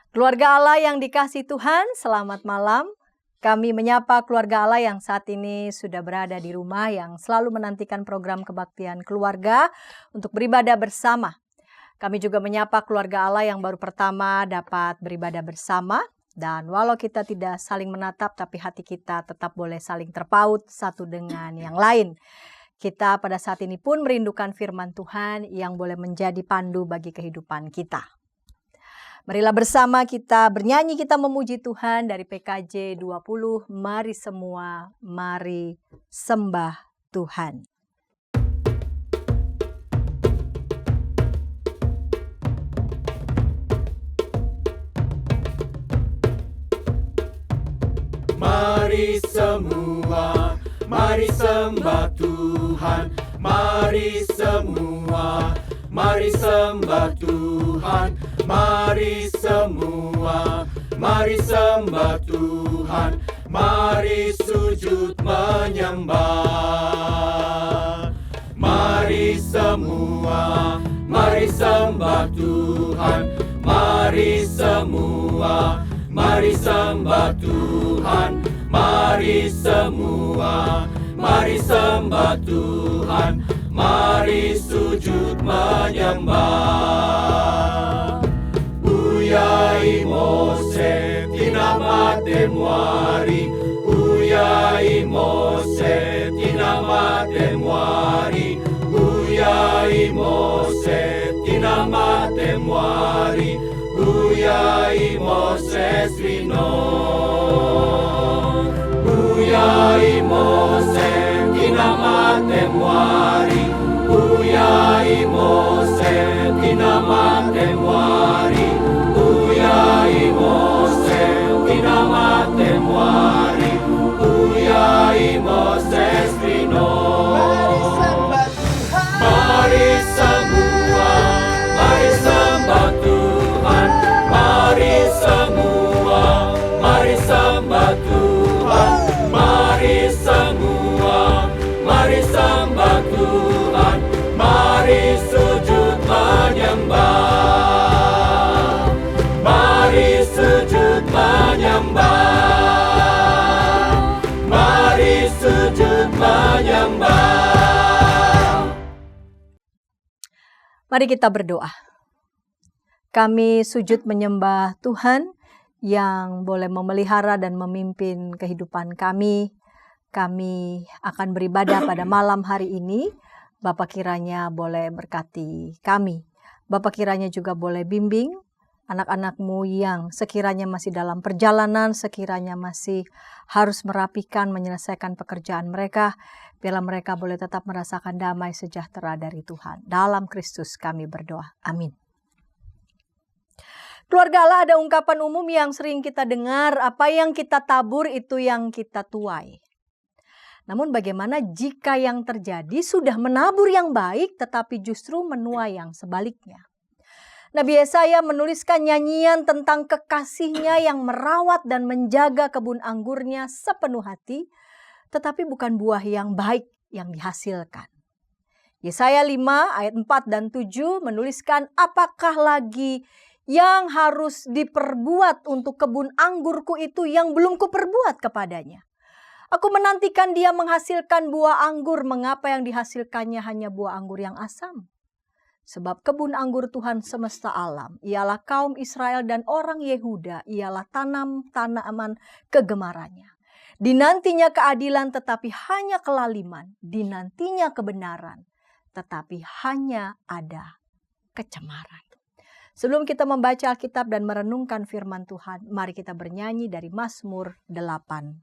Keluarga Allah yang dikasihi Tuhan, selamat malam. Kami menyapa keluarga Allah yang saat ini sudah berada di rumah, yang selalu menantikan program kebaktian keluarga untuk beribadah bersama. Kami juga menyapa keluarga Allah yang baru pertama dapat beribadah bersama. Dan walau kita tidak saling menatap, tapi hati kita tetap boleh saling terpaut satu dengan yang lain. Kita pada saat ini pun merindukan firman Tuhan yang boleh menjadi pandu bagi kehidupan kita. Marilah bersama kita bernyanyi, kita memuji Tuhan dari PKJ 20. Mari semua, mari sembah Tuhan. Mari semua, mari sembah Tuhan. Mari semua, mari sembah Tuhan. Mari semua, mari sembah Tuhan. Mari sujud menyembah. Mari semua, mari sembah Tuhan. Mari semua, mari sembah Tuhan. Mari semua, mari sembah Tuhan. Mari sujud menyembah. Uyai Mose tina mate muari. Uyai Mose tina mate muari. Uyai Mose tina mate muari. Uyai Moses rino. Uyai Mose tina mate muari. Uyai Mose tina mate muari. Uyai Mose tina mate muari. Uyai Moses rino. Mari semua, mari sembah Tuhan. Mari semua, mari sembah Tuhan. Mari semua, mari sembah Tuhan. Mari sujud menyembah. Mari sujud menyembah. Mari sujud menyembah. Mari kita berdoa. Kami sujud menyembah Tuhan yang boleh memelihara dan memimpin kehidupan kami. Kami akan beribadah pada malam hari ini. Bapa kiranya boleh berkati kami. Bapa kiranya juga boleh bimbing anak-anak-Mu yang sekiranya masih dalam perjalanan, sekiranya masih harus merapikan, menyelesaikan pekerjaan mereka. Biarlah mereka boleh tetap merasakan damai sejahtera dari Tuhan. Dalam Kristus kami berdoa. Amin. Keluarga Allah, ada ungkapan umum yang sering kita dengar, apa yang kita tabur itu yang kita tuai. Namun bagaimana jika yang terjadi sudah menabur yang baik tetapi justru menuai yang sebaliknya? Nabi Yesaya menuliskan nyanyian tentang kekasihnya yang merawat dan menjaga kebun anggurnya sepenuh hati, tetapi bukan buah yang baik yang dihasilkan. Yesaya 5 ayat 4 dan 7 menuliskan, apakah lagi yang harus diperbuat untuk kebun anggurku itu yang belum kuperbuat kepadanya? Aku menantikan dia menghasilkan buah anggur, mengapa yang dihasilkannya hanya buah anggur yang asam? Sebab kebun anggur Tuhan semesta alam, ialah kaum Israel dan orang Yehuda, ialah tanaman kegemarannya. Dinantinya keadilan tetapi hanya kelaliman, dinantinya kebenaran tetapi hanya ada kecemaran. Sebelum kita membaca Alkitab dan merenungkan firman Tuhan, mari kita bernyanyi dari Mazmur 80.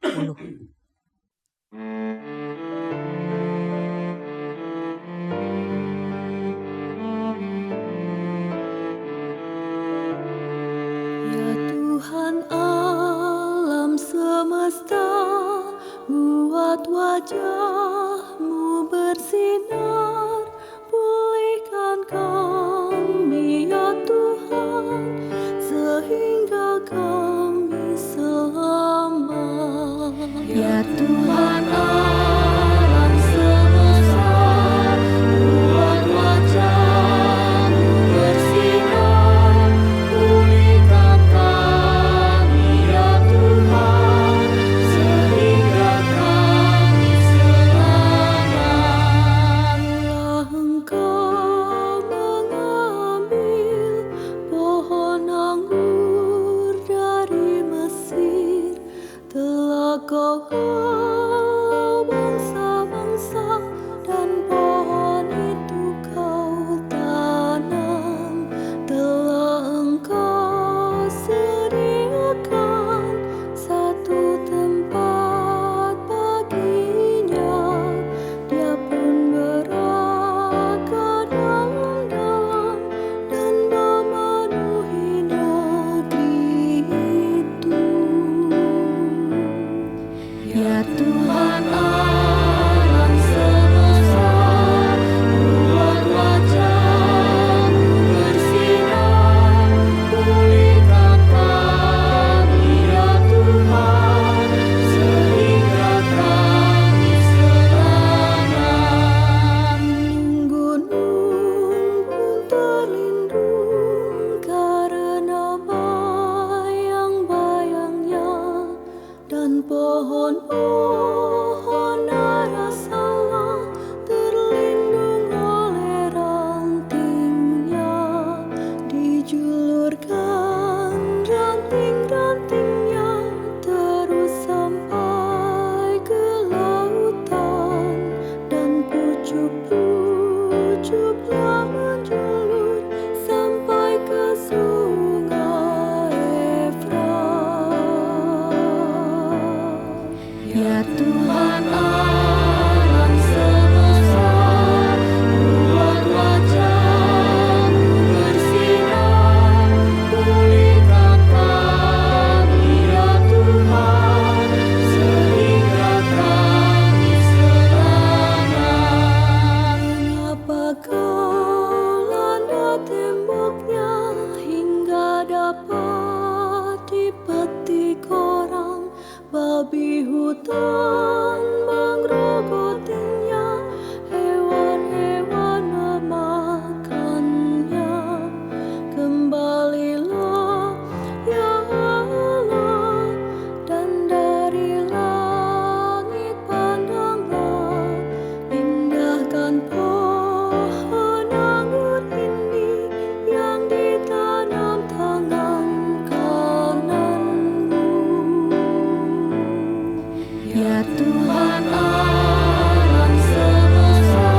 Ya Tuhan alam semesta, buat wajah-Mu bersinar, pulihkan kami ya Tuhan, sehingga kami selamat. Ya Tuhan alam semesta, buat wajah-Mu bersinar, pulihkan kami yang menjulur sampai ke sungai Efrat. Ya Tuhan alam semesta, buat wajah-Mu bersinar, pulihkan kami ya Tuhan, sehingga kami selamat. Mengapa Kau landa temboknya hingga dapat dipetik orang? Babi hutan menggerogotinya, hewan-hewan memakannya. Kembalilah ya Allah, dan dari langit pandanglah, indahkan pohon anggur ini yang ditanam tangan kananmu. Ya Tuhan alam semesta,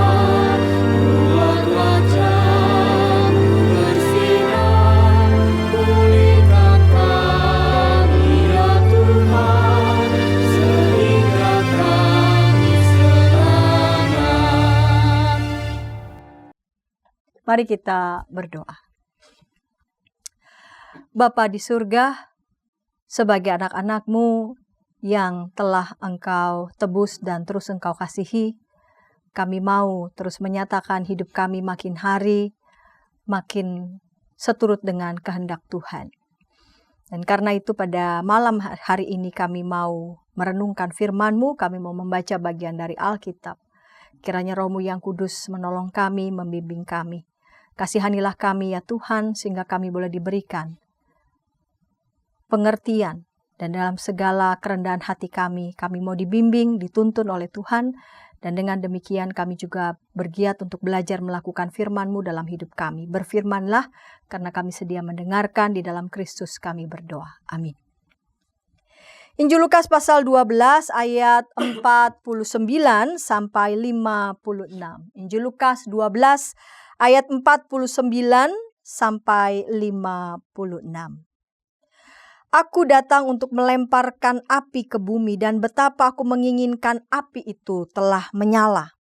buat wajah-Mu bersinar, pulihkan kami ya Tuhan, sehingga kami selamat. Mari kita berdoa. Bapa di surga, sebagai anak-anak-Mu yang telah Engkau tebus dan terus Engkau kasihi, kami mau terus menyatakan hidup kami makin hari, makin seturut dengan kehendak Tuhan. Dan karena itu pada malam hari ini kami mau merenungkan firman-Mu, kami mau membaca bagian dari Alkitab. Kiranya Roh-Mu yang kudus menolong kami, membimbing kami. Kasihanilah kami ya Tuhan, sehingga kami boleh diberikan pengertian. Dan dalam segala kerendahan hati kami mau dibimbing, dituntun oleh Tuhan. Dan dengan demikian kami juga bergiat untuk belajar melakukan firman-Mu dalam hidup kami. Berfirmanlah, karena kami sedia mendengarkan, di dalam Kristus kami berdoa. Amin. Injil Lukas pasal 12 ayat 49 sampai 56. Injil Lukas 12 ayat 49 sampai 56. Aku datang untuk melemparkan api ke bumi, dan betapa aku menginginkan api itu telah menyala.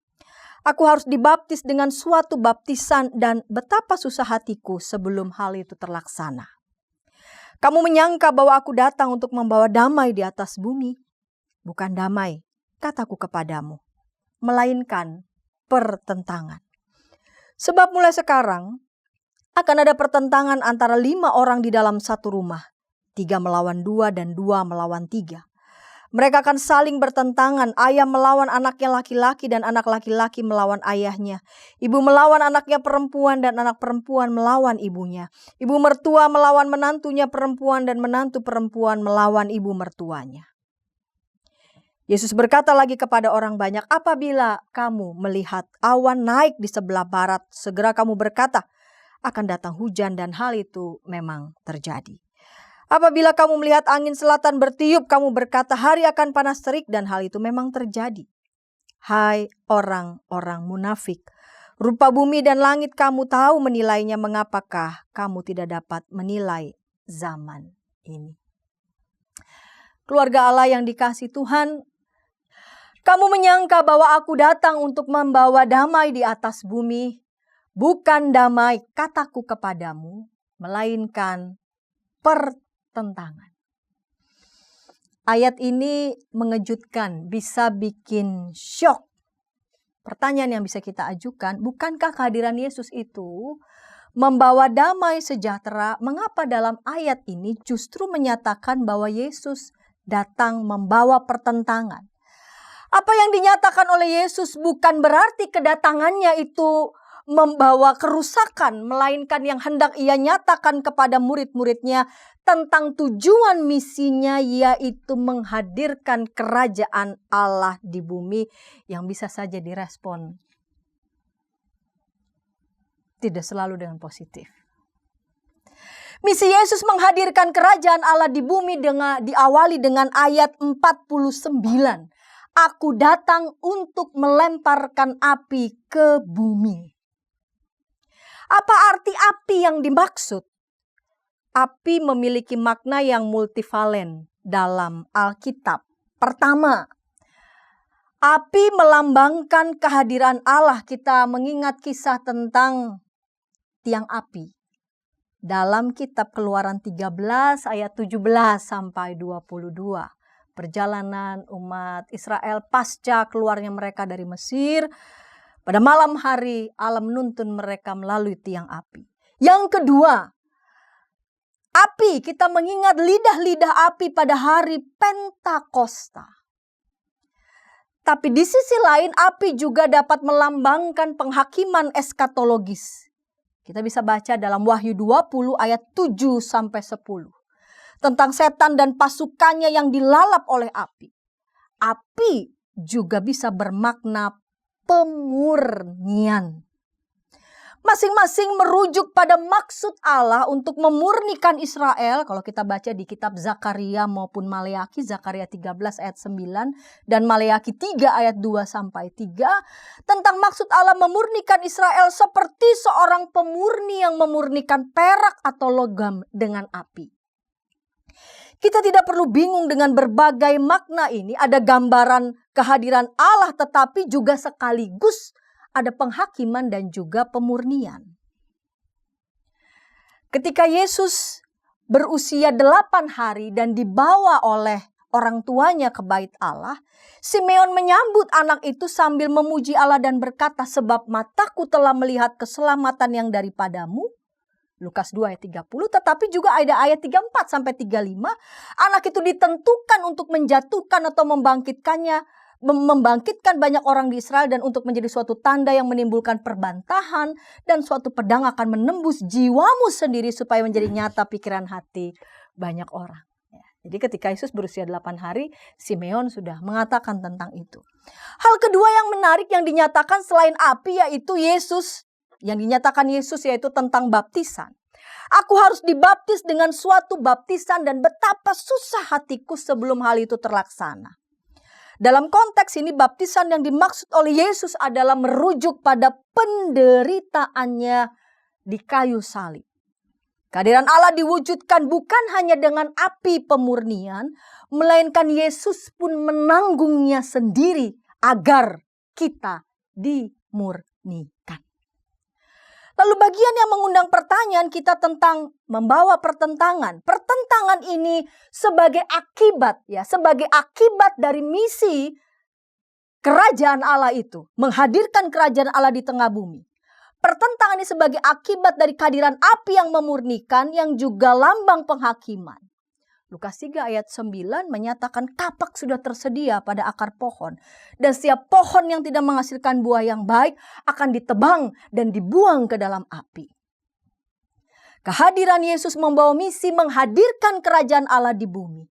Aku harus dibaptis dengan suatu baptisan, dan betapa susah hatiku sebelum hal itu terlaksana. Kamu menyangka bahwa aku datang untuk membawa damai di atas bumi. Bukan damai, kataku kepadamu, melainkan pertentangan. Sebab mulai sekarang akan ada pertentangan antara 5 orang di dalam satu rumah. 3 melawan 2 dan 2 melawan 3. Mereka akan saling bertentangan, ayah melawan anaknya laki-laki dan anak laki-laki melawan ayahnya. Ibu melawan anaknya perempuan dan anak perempuan melawan ibunya. Ibu mertua melawan menantunya perempuan dan menantu perempuan melawan ibu mertuanya. Yesus berkata lagi kepada orang banyak, apabila kamu melihat awan naik di sebelah barat, segera kamu berkata, akan datang hujan, dan hal itu memang terjadi. Apabila kamu melihat angin selatan bertiup, kamu berkata hari akan panas terik, dan hal itu memang terjadi. Hai orang-orang munafik, rupa bumi dan langit kamu tahu menilainya, mengapakah kamu tidak dapat menilai zaman ini? Keluarga Allah yang dikasihi Tuhan, kamu menyangka bahwa aku datang untuk membawa damai di atas bumi. Bukan damai, kataku kepadamu, melainkan pertentangan. Ayat ini mengejutkan, bisa bikin syok. Pertanyaan yang bisa kita ajukan, bukankah kehadiran Yesus itu membawa damai sejahtera? Mengapa dalam ayat ini justru menyatakan bahwa Yesus datang membawa pertentangan? Apa yang dinyatakan oleh Yesus bukan berarti kedatangannya itu membawa kerusakan, melainkan yang hendak ia nyatakan kepada murid-muridnya tentang tujuan misinya, yaitu menghadirkan kerajaan Allah di bumi yang bisa saja direspon tidak selalu dengan positif. Misi Yesus menghadirkan kerajaan Allah di bumi diawali dengan ayat 49. Aku datang untuk melemparkan api ke bumi. Apa arti api yang dimaksud? Api memiliki makna yang multivalen dalam Alkitab. Pertama, api melambangkan kehadiran Allah. Kita mengingat kisah tentang tiang api dalam kitab Keluaran 13 ayat 17 sampai 22. Perjalanan umat Israel pasca keluarnya mereka dari Mesir. Pada malam hari Allah menuntun mereka melalui tiang api. Yang kedua, api, kita mengingat lidah-lidah api pada hari Pentakosta. Tapi di sisi lain api juga dapat melambangkan penghakiman eskatologis. Kita bisa baca dalam Wahyu 20 ayat 7 sampai 10. Tentang setan dan pasukannya yang dilalap oleh api. Api juga bisa bermakna pemurnian. Masing-masing merujuk pada maksud Allah untuk memurnikan Israel. Kalau kita baca di kitab Zakaria maupun Maleaki, Zakaria 13 ayat 9 dan Maleaki 3 ayat 2 sampai 3. Tentang maksud Allah memurnikan Israel seperti seorang pemurni yang memurnikan perak atau logam dengan api. Kita tidak perlu bingung dengan berbagai makna ini. Ada gambaran kehadiran Allah tetapi juga sekaligus ada penghakiman dan juga pemurnian. Ketika Yesus berusia 8 hari dan dibawa oleh orang tuanya ke bait Allah, Simeon menyambut anak itu sambil memuji Allah dan berkata, sebab mataku telah melihat keselamatan yang daripadamu. Lukas 2 ayat 30, tetapi juga ada ayat 34 sampai 35. Anak itu ditentukan untuk menjatuhkan atau membangkitkan banyak orang di Israel dan untuk menjadi suatu tanda yang menimbulkan perbantahan dan suatu pedang akan menembus jiwamu sendiri supaya menjadi nyata pikiran hati banyak orang. Jadi ketika Yesus berusia 8 hari, Simeon sudah mengatakan tentang itu. Hal kedua yang menarik yang dinyatakan selain api yaitu yaitu tentang baptisan. Aku harus dibaptis dengan suatu baptisan dan betapa susah hatiku sebelum hal itu terlaksana. Dalam konteks ini baptisan yang dimaksud oleh Yesus adalah merujuk pada penderitaannya di kayu salib. Kehadiran Allah diwujudkan bukan hanya dengan api pemurnian, melainkan Yesus pun menanggungnya sendiri agar kita dimurnikan. Lalu bagian yang mengundang pertanyaan kita tentang membawa pertentangan. Pertentangan ini sebagai akibat dari misi kerajaan Allah itu, menghadirkan kerajaan Allah di tengah bumi. Pertentangan ini sebagai akibat dari kehadiran api yang memurnikan yang juga lambang penghakiman. Lukas 3 ayat 9 menyatakan kapak sudah tersedia pada akar pohon. Dan setiap pohon yang tidak menghasilkan buah yang baik akan ditebang dan dibuang ke dalam api. Kehadiran Yesus membawa misi menghadirkan kerajaan Allah di bumi.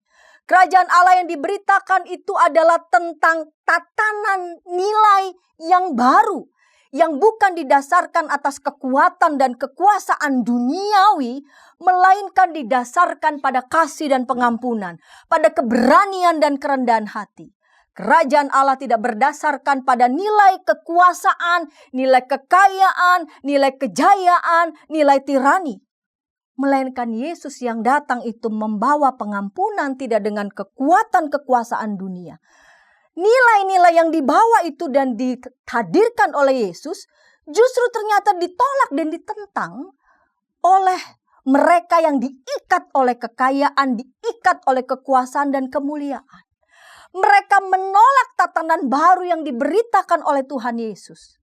Kerajaan Allah yang diberitakan itu adalah tentang tatanan nilai yang baru. Yang bukan didasarkan atas kekuatan dan kekuasaan duniawi, melainkan didasarkan pada kasih dan pengampunan, pada keberanian dan kerendahan hati. Kerajaan Allah tidak berdasarkan pada nilai kekuasaan, nilai kekayaan, nilai kejayaan, nilai tirani. Melainkan Yesus yang datang itu membawa pengampunan tidak dengan kekuatan kekuasaan dunia. Nilai-nilai yang dibawa itu dan dihadirkan oleh Yesus justru ternyata ditolak dan ditentang oleh mereka yang diikat oleh kekayaan, diikat oleh kekuasaan dan kemuliaan. Mereka menolak tatanan baru yang diberitakan oleh Tuhan Yesus.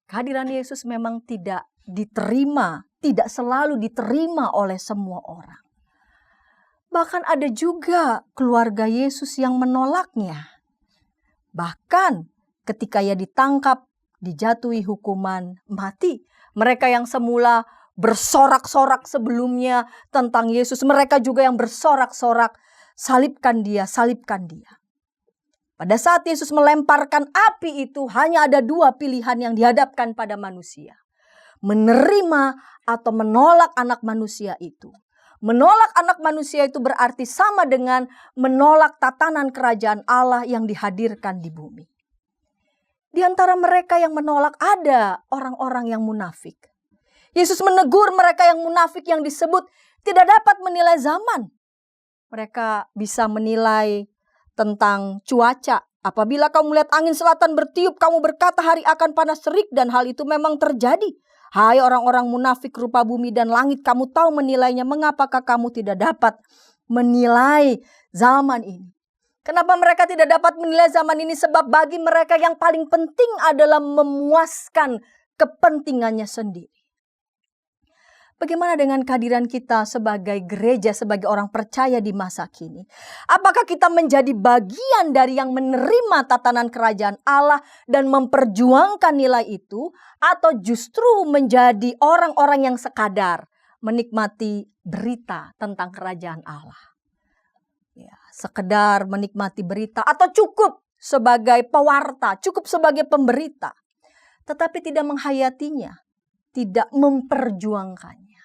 Kehadiran Yesus memang tidak diterima, tidak selalu diterima oleh semua orang. Bahkan ada juga keluarga Yesus yang menolaknya. Bahkan ketika ia ditangkap, dijatuhi hukuman mati. Mereka yang semula bersorak-sorak sebelumnya tentang Yesus, mereka juga yang bersorak-sorak, salibkan dia, salibkan dia. Pada saat Yesus melemparkan api itu, hanya ada 2 pilihan yang dihadapkan pada manusia. Menerima atau menolak anak manusia itu. Menolak anak manusia itu berarti sama dengan menolak tatanan kerajaan Allah yang dihadirkan di bumi. Di antara mereka yang menolak ada orang-orang yang munafik. Yesus menegur mereka yang munafik yang disebut tidak dapat menilai zaman. Mereka bisa menilai tentang cuaca. Apabila kamu melihat angin selatan bertiup, kamu berkata hari akan panas terik, dan hal itu memang terjadi. Hai orang-orang munafik rupa bumi dan langit, kamu tahu menilainya. Mengapakah kamu tidak dapat menilai zaman ini? Kenapa mereka tidak dapat menilai zaman ini? Sebab bagi mereka yang paling penting adalah memuaskan kepentingannya sendiri. Bagaimana dengan kehadiran kita sebagai gereja, sebagai orang percaya di masa kini? Apakah kita menjadi bagian dari yang menerima tatanan kerajaan Allah dan memperjuangkan nilai itu? Atau justru menjadi orang-orang yang sekadar menikmati berita tentang kerajaan Allah? Ya, sekedar menikmati berita atau cukup sebagai pewarta, cukup sebagai pemberita. Tetapi tidak menghayatinya, tidak memperjuangkannya.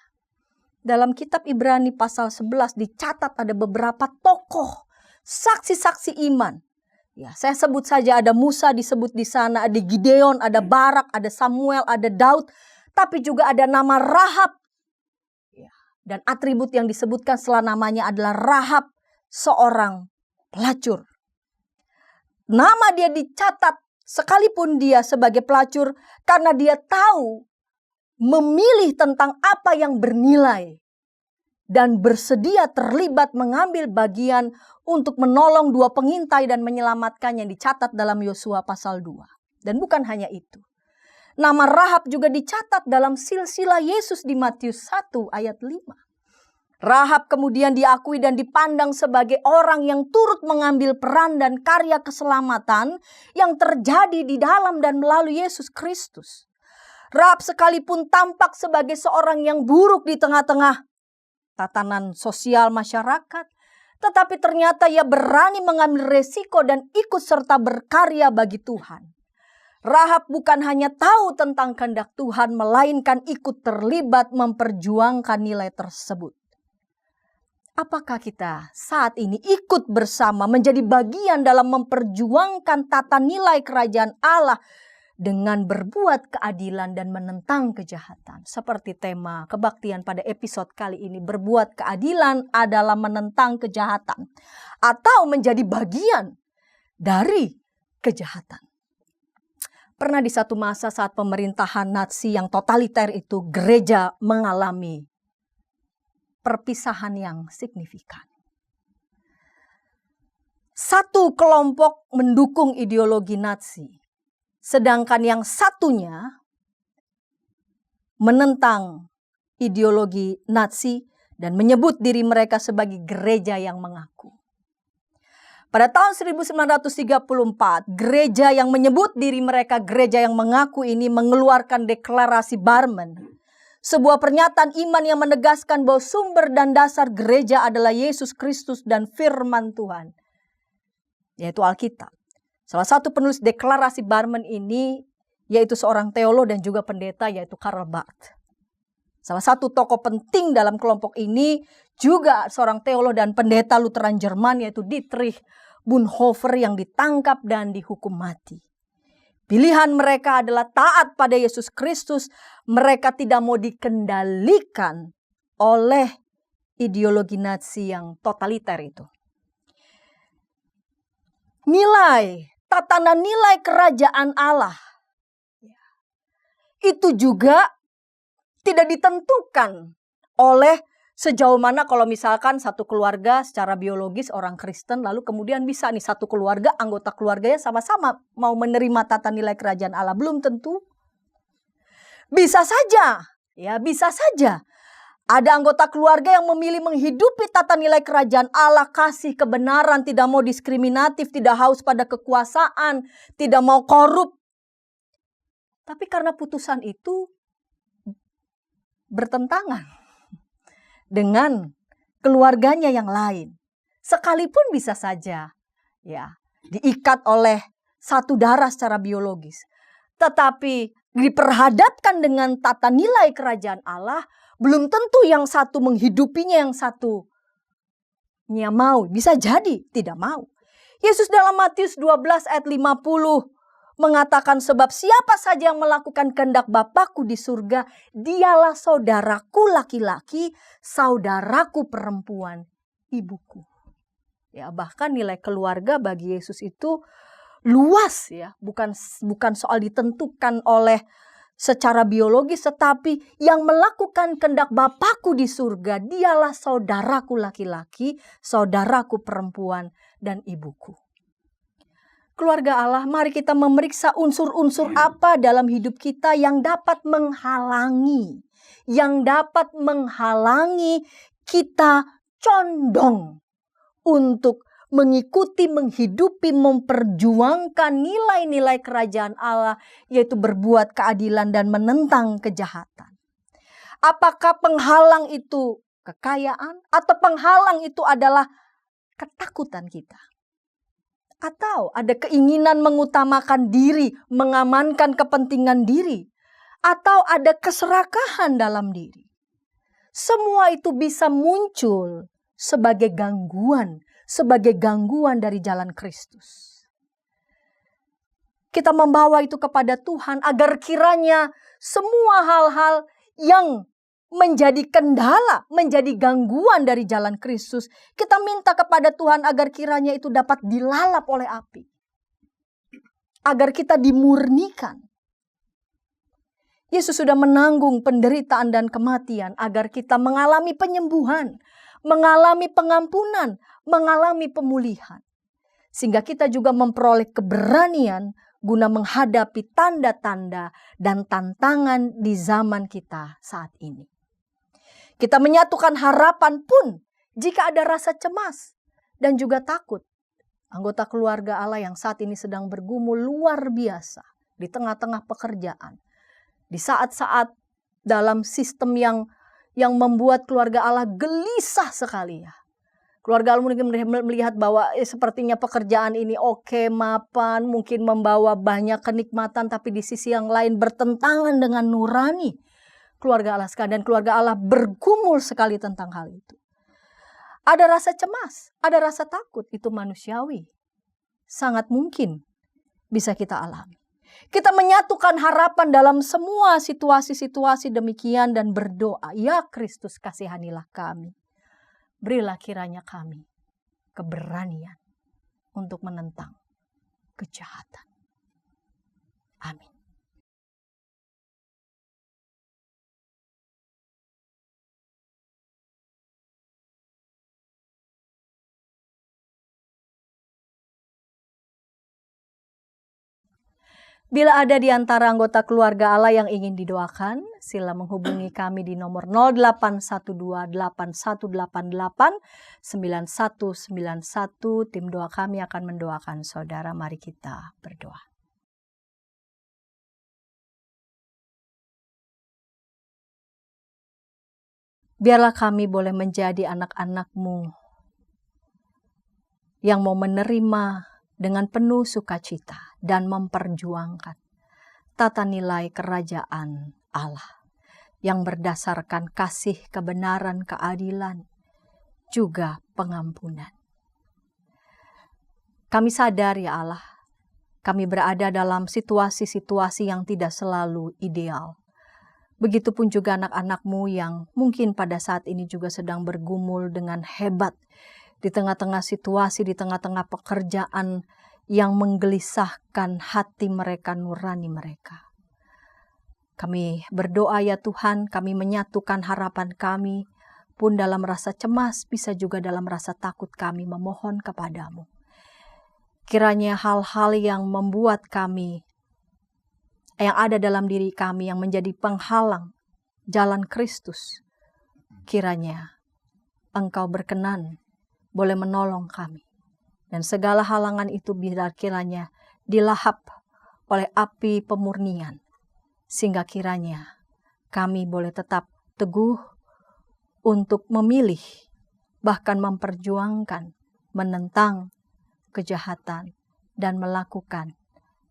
Dalam kitab Ibrani pasal 11 dicatat ada beberapa tokoh, saksi-saksi iman. Ya, saya sebut saja ada Musa disebut di sana, ada Gideon, ada Barak, ada Samuel, ada Daud, tapi juga ada nama Rahab. Ya, dan atribut yang disebutkan setelah namanya adalah Rahab, seorang pelacur. Nama dia dicatat sekalipun dia sebagai pelacur karena dia tahu memilih tentang apa yang bernilai dan bersedia terlibat mengambil bagian untuk menolong dua pengintai dan menyelamatkannya, dicatat dalam Yosua pasal 2. Dan bukan hanya itu. Nama Rahab juga dicatat dalam silsilah Yesus di Matius 1 ayat 5. Rahab kemudian diakui dan dipandang sebagai orang yang turut mengambil peran dan karya keselamatan yang terjadi di dalam dan melalui Yesus Kristus. Rahab sekalipun tampak sebagai seorang yang buruk di tengah-tengah tatanan sosial masyarakat, tetapi ternyata ia berani mengambil resiko dan ikut serta berkarya bagi Tuhan. Rahab bukan hanya tahu tentang kehendak Tuhan, melainkan ikut terlibat memperjuangkan nilai tersebut. Apakah kita saat ini ikut bersama menjadi bagian dalam memperjuangkan tata nilai kerajaan Allah dengan berbuat keadilan dan menentang kejahatan? Seperti tema kebaktian pada episode kali ini, berbuat keadilan adalah menentang kejahatan atau menjadi bagian dari kejahatan. Pernah di satu masa saat pemerintahan Nazi yang totaliter itu, gereja mengalami perpisahan yang signifikan. Satu kelompok mendukung ideologi Nazi, sedangkan yang satunya menentang ideologi Nazi dan menyebut diri mereka sebagai gereja yang mengaku. Pada tahun 1934, gereja yang menyebut diri mereka gereja yang mengaku ini mengeluarkan deklarasi Barmen. Sebuah pernyataan iman yang menegaskan bahwa sumber dan dasar gereja adalah Yesus Kristus dan firman Tuhan, yaitu Alkitab. Salah satu penulis deklarasi Barmen ini yaitu seorang teolog dan juga pendeta, yaitu Karl Barth. Salah satu tokoh penting dalam kelompok ini juga seorang teolog dan pendeta Lutheran Jerman, yaitu Dietrich Bonhoeffer, yang ditangkap dan dihukum mati. Pilihan mereka adalah taat pada Yesus Kristus. Mereka tidak mau dikendalikan oleh ideologi Nazi yang totaliter itu. Nilai, tatanan nilai kerajaan Allah itu juga tidak ditentukan oleh sejauh mana kalau misalkan satu keluarga secara biologis orang Kristen, lalu kemudian bisa nih satu keluarga, anggota keluarganya sama-sama mau menerima tata nilai kerajaan Allah. Belum tentu. Bisa saja, ya bisa saja. Ada anggota keluarga yang memilih menghidupi tata nilai kerajaan Allah, kasih, kebenaran, tidak mau diskriminatif, tidak haus pada kekuasaan, tidak mau korup. Tapi karena putusan itu bertentangan dengan keluarganya yang lain, sekalipun bisa saja ya diikat oleh satu darah secara biologis, tetapi diperhadapkan dengan tata nilai kerajaan Allah, belum tentu yang satu menghidupinya, yang satunya mau. Bisa jadi tidak mau. Yesus dalam Matius 12 ayat 50 mengatakan, sebab siapa saja yang melakukan kehendak Bapakku di surga, dialah saudaraku laki-laki, saudaraku perempuan, ibuku. Ya, bahkan nilai keluarga bagi Yesus itu luas ya, bukan soal ditentukan oleh secara biologis, tetapi yang melakukan kehendak Bapakku di surga, dialah saudaraku laki-laki, saudaraku perempuan, dan ibuku. Keluarga Allah, mari kita memeriksa unsur-unsur apa dalam hidup kita yang dapat menghalangi kita condong untuk mengikuti, menghidupi, memperjuangkan nilai-nilai kerajaan Allah, yaitu berbuat keadilan dan menentang kejahatan. Apakah penghalang itu kekayaan, atau penghalang itu adalah ketakutan kita? Atau ada keinginan mengutamakan diri, mengamankan kepentingan diri, atau ada keserakahan dalam diri? Semua itu bisa muncul sebagai gangguan dari jalan Kristus. Kita membawa itu kepada Tuhan agar kiranya semua hal-hal yang menjadi kendala, menjadi gangguan dari jalan Kristus, kita minta kepada Tuhan agar kiranya itu dapat dilalap oleh api. Agar kita dimurnikan. Yesus sudah menanggung penderitaan dan kematian agar kita mengalami penyembuhan, mengalami pengampunan, mengalami pemulihan. Sehingga kita juga memperoleh keberanian guna menghadapi tanda-tanda dan tantangan di zaman kita saat ini. Kita menyatukan harapan pun jika ada rasa cemas dan juga takut. Anggota keluarga Allah yang saat ini sedang bergumul luar biasa di tengah-tengah pekerjaan. Di saat-saat dalam sistem yang membuat keluarga Allah gelisah sekali ya. Keluarga Allah mungkin melihat bahwa sepertinya pekerjaan ini oke, mapan, mungkin membawa banyak kenikmatan, tapi di sisi yang lain bertentangan dengan nurani keluarga Allah sekalian, dan keluarga Allah bergumul sekali tentang hal itu. Ada rasa cemas, ada rasa takut, itu manusiawi. Sangat mungkin bisa kita alami. Kita menyatukan harapan dalam semua situasi-situasi demikian dan berdoa, ya Kristus kasihanilah kami. Berilah kiranya kami keberanian untuk menentang kejahatan. Amin. Bila ada di antara anggota keluarga Allah yang ingin didoakan, sila menghubungi kami di nomor 081281889191. Tim doa kami akan mendoakan saudara. Mari kita berdoa. Biarlah kami boleh menjadi anak-anak-Mu yang mau menerima dengan penuh sukacita dan memperjuangkan tata nilai kerajaan Allah yang berdasarkan kasih, kebenaran, keadilan, juga pengampunan. Kami sadar ya Allah, kami berada dalam situasi-situasi yang tidak selalu ideal. Begitupun juga anak-anak-Mu yang mungkin pada saat ini juga sedang bergumul dengan hebat di tengah-tengah situasi, di tengah-tengah pekerjaan yang menggelisahkan hati mereka, nurani mereka. Kami berdoa ya Tuhan, kami menyatukan harapan kami pun dalam rasa cemas, bisa juga dalam rasa takut kami memohon kepadamu. Kiranya hal-hal yang membuat kami, yang ada dalam diri kami, yang menjadi penghalang jalan Kristus, kiranya Engkau berkenan boleh menolong kami. Dan segala halangan itu biar kiranya dilahap oleh api pemurnian. Sehingga kiranya kami boleh tetap teguh untuk memilih, bahkan memperjuangkan, menentang kejahatan, dan melakukan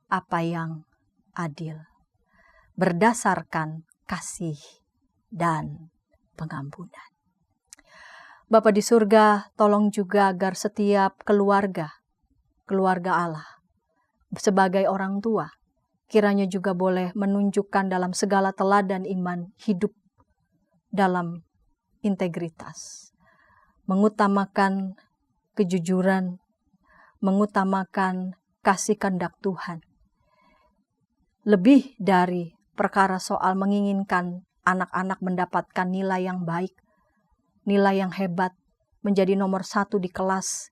apa yang adil. Berdasarkan kasih dan pengampunan. Bapa di surga, tolong juga agar setiap keluarga Allah sebagai orang tua, kiranya juga boleh menunjukkan dalam segala teladan iman hidup dalam integritas, mengutamakan kejujuran, mengutamakan kasih kehendak Tuhan. Lebih dari perkara soal menginginkan anak-anak mendapatkan nilai yang baik, nilai yang hebat, menjadi nomor 1 di kelas,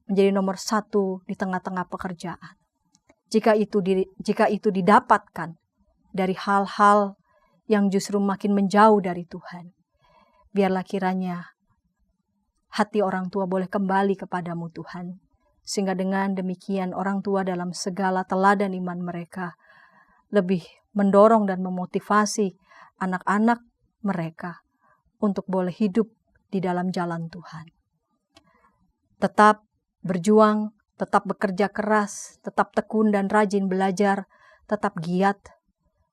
menjadi nomor 1 di tengah-tengah pekerjaan. Jika itu didapatkan dari hal-hal yang justru makin menjauh dari Tuhan, biarlah kiranya hati orang tua boleh kembali kepadamu Tuhan, sehingga dengan demikian orang tua dalam segala teladan iman mereka lebih mendorong dan memotivasi anak-anak mereka untuk boleh hidup di dalam jalan Tuhan. Tetap berjuang, tetap bekerja keras, tetap tekun dan rajin belajar, tetap giat,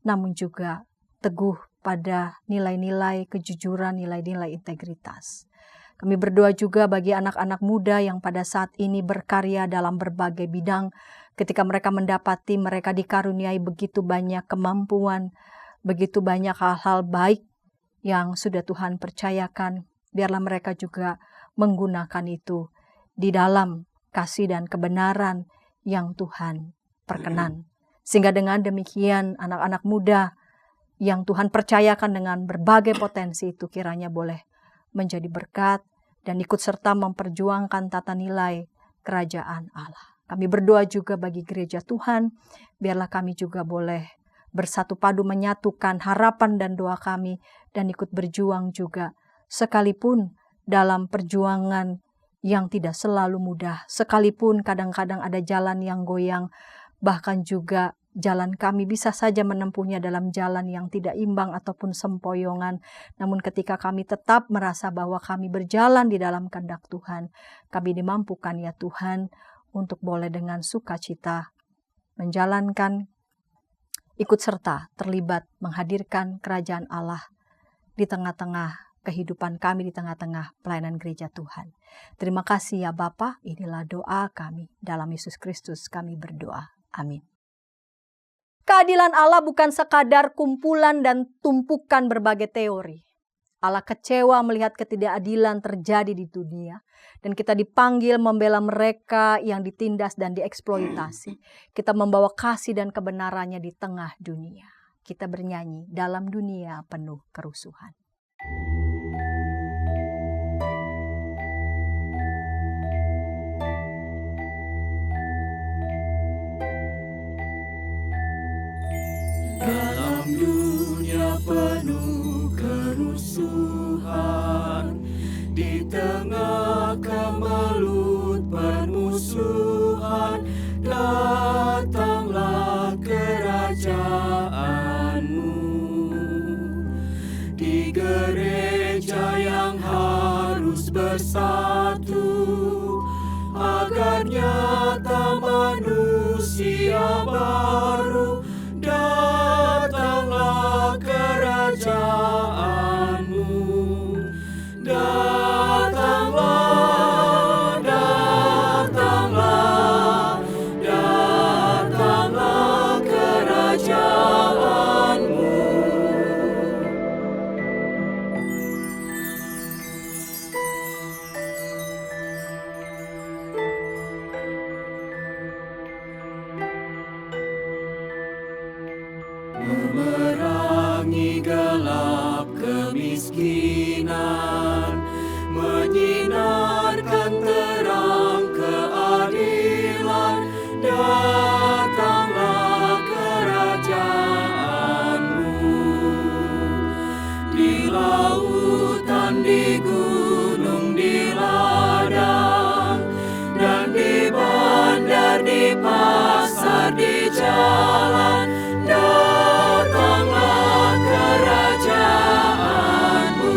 namun juga teguh pada nilai-nilai kejujuran, nilai-nilai integritas. Kami berdoa juga bagi anak-anak muda yang pada saat ini berkarya dalam berbagai bidang, ketika mereka mendapati mereka dikaruniai begitu banyak kemampuan, begitu banyak hal-hal baik yang sudah Tuhan percayakan, biarlah mereka juga menggunakan itu di dalam kasih dan kebenaran yang Tuhan perkenan. Sehingga dengan demikian anak-anak muda yang Tuhan percayakan dengan berbagai potensi itu kiranya boleh menjadi berkat dan ikut serta memperjuangkan tata nilai kerajaan Allah. Kami berdoa juga bagi gereja Tuhan, biarlah kami juga boleh bersatu padu menyatukan harapan dan doa kami dan ikut berjuang juga, sekalipun dalam perjuangan yang tidak selalu mudah, sekalipun kadang-kadang ada jalan yang goyang, bahkan juga jalan kami bisa saja menempuhnya dalam jalan yang tidak imbang ataupun sempoyongan. Namun ketika kami tetap merasa bahwa kami berjalan di dalam kehendak Tuhan, kami dimampukan ya Tuhan untuk boleh dengan sukacita menjalankan, ikut serta terlibat menghadirkan kerajaan Allah di tengah-tengah kehidupan kami, di tengah-tengah pelayanan gereja Tuhan. Terima kasih ya Bapa, inilah doa kami. Dalam Yesus Kristus kami berdoa. Amin. Keadilan Allah bukan sekadar kumpulan dan tumpukan berbagai teori. Allah kecewa melihat ketidakadilan terjadi di dunia. Dan kita dipanggil membela mereka yang ditindas dan dieksploitasi. Kita membawa kasih dan kebenarannya di tengah dunia. Kita bernyanyi dalam dunia penuh kerusuhan. Dalam dunia penuh kerusuhan, di tengah kemelut permusuhan, datanglah kerajaanmu. Di gereja yang harus bersatu, agar nyata manusia baru, datanglah kerajaanmu, datanglah, datanglah, datanglah kerajaanmu. Memerangi gelap kemiskinan, menyinarkan terang keadilan, datanglah kerajaanmu. Di lautan, di gunung, di ladang, dan di bandar, di pasar, di jalan, datanglah kerajaanmu,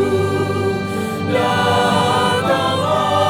datanglah.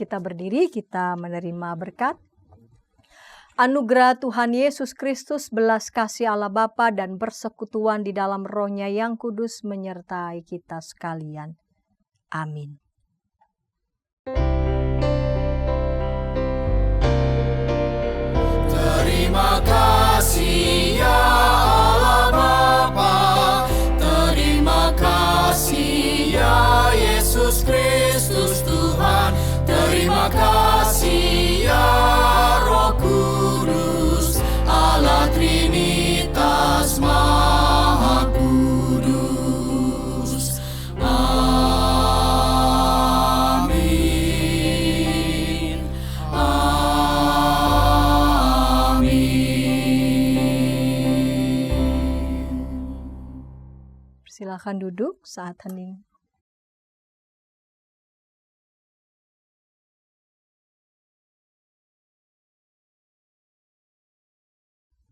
kita berdiri, kita menerima berkat. Anugerah Tuhan Yesus Kristus, belas kasih Allah Bapa dan persekutuan di dalam Roh-Nya yang kudus menyertai kita sekalian. Amin. Terima kasih ya Allah Bapa, terima kasih ya Yesus Kristus Tuhan, terima kasih ya Roh Kudus, Allah Trinitas Maha Kudus. Amin. Silakan duduk saat hening.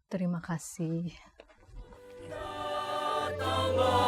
Terima kasih. Datanglah